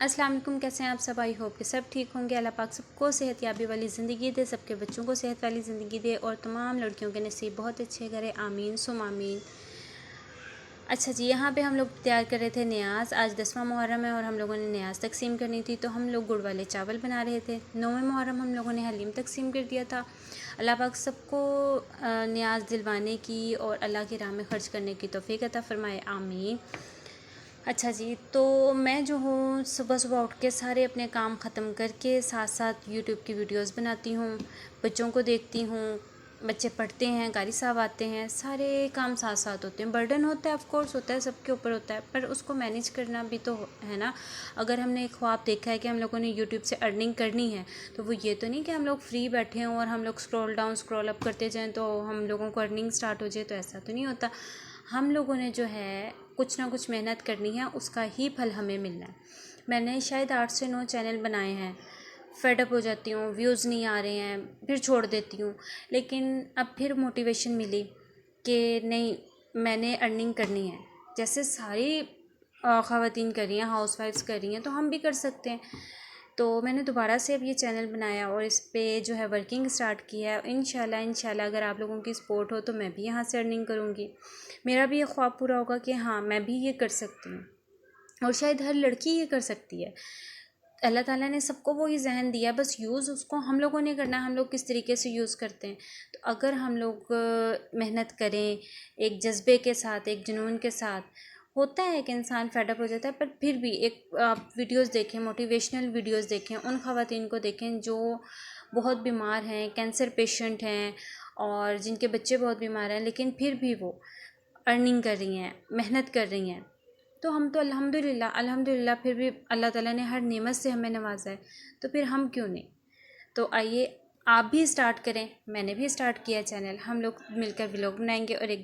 अस्सलाम वालेकुम, कैसे हैं आप सब। आई होप कि सब ठीक होंगे। अल्लाह पाक सबको सेहत याबी वाली ज़िंदगी दे, सबके बच्चों को सेहत वाली ज़िंदगी दे और तमाम लड़कियों के नसीब बहुत अच्छे करे। आमीन सुम आमीन। अच्छा जी, यहाँ पे हम लोग तैयार कर रहे थे न्याज़। आज 10वां मुहर्रम है और हम लोगों ने न्याज़ तकसीम करनी थी, तो हम लोग गुड़ वाले चावल बना रहे थे। 9वें मुहर्रम हम लोगों ने हलीम तकसीम कर दिया था। अल्लाह पाक सबको न्याज़ दिलवाने की और अल्लाह की राह में ख़र्च करने की तौफ़ीक अता फ़रमाए, आमीन। अच्छा जी, तो मैं जो हूँ सुबह सुबह उठ के सारे अपने काम ख़त्म करके साथ साथ यूट्यूब की वीडियोस बनाती हूँ, बच्चों को देखती हूँ, बच्चे पढ़ते हैं, कारी साहब आते हैं, सारे काम साथ साथ होते हैं। बर्डन होता है, ऑफ कोर्स होता है, सबके ऊपर होता है, पर उसको मैनेज करना भी तो है ना। अगर हमने एक ख्वाब देखा है कि हम लोगों ने यूट्यूब से अर्निंग करनी है, तो वो ये तो नहीं कि हम लोग फ्री बैठे हों और हम लोग स्क्रॉल डाउन स्क्रॉल अप करते जाएँ तो हम लोगों को अर्निंग स्टार्ट हो जाए, तो ऐसा तो नहीं होता। हम लोगों ने जो है कुछ ना कुछ मेहनत करनी है, उसका ही फल हमें मिलना है। मैंने शायद 8 से 9 चैनल बनाए हैं, फेडअप हो जाती हूँ, व्यूज़ नहीं आ रहे हैं, फिर छोड़ देती हूँ। लेकिन अब फिर मोटिवेशन मिली कि नहीं, मैंने अर्निंग करनी है। जैसे सारी ख़वातीन कर रही हैं, हाउसवाइफ्स कर रही हैं, तो हम भी कर सकते हैं। तो मैंने दोबारा से अब ये चैनल बनाया और इस पे जो है वर्किंग स्टार्ट की है। इंशाल्लाह अगर आप लोगों की सपोर्ट हो तो मैं भी यहाँ से अर्निंग करूँगी। मेरा भी ये ख्वाब पूरा होगा कि हाँ, मैं भी ये कर सकती हूँ और शायद हर लड़की ये कर सकती है। अल्लाह ताला ने सबको वही जहन दिया, बस यूज़ उसको हम लोगों ने करना है। हम लोग किस तरीके से यूज़ करते हैं। तो अगर हम लोग मेहनत करें एक जज्बे के साथ, एक जुनून के साथ, होता है कि इंसान फेडअप हो जाता है, पर फिर भी एक आप वीडियोस देखें, मोटिवेशनल वीडियोस देखें, उन ख़वातीन को देखें जो बहुत बीमार हैं, कैंसर पेशेंट हैं और जिनके बच्चे बहुत बीमार हैं, लेकिन फिर भी वो अर्निंग कर रही हैं, मेहनत कर रही हैं। तो हम तो अल्हम्दुलिल्लाह फिर भी अल्लाह ताला ने हर नेमत से हमें नवाजा है, तो फिर हम क्यों नहीं। तो आइए आप भी स्टार्ट करें। मैंने भी स्टार्ट किया चैनल, हम लोग मिलकर व्लॉग बनाएंगे और एक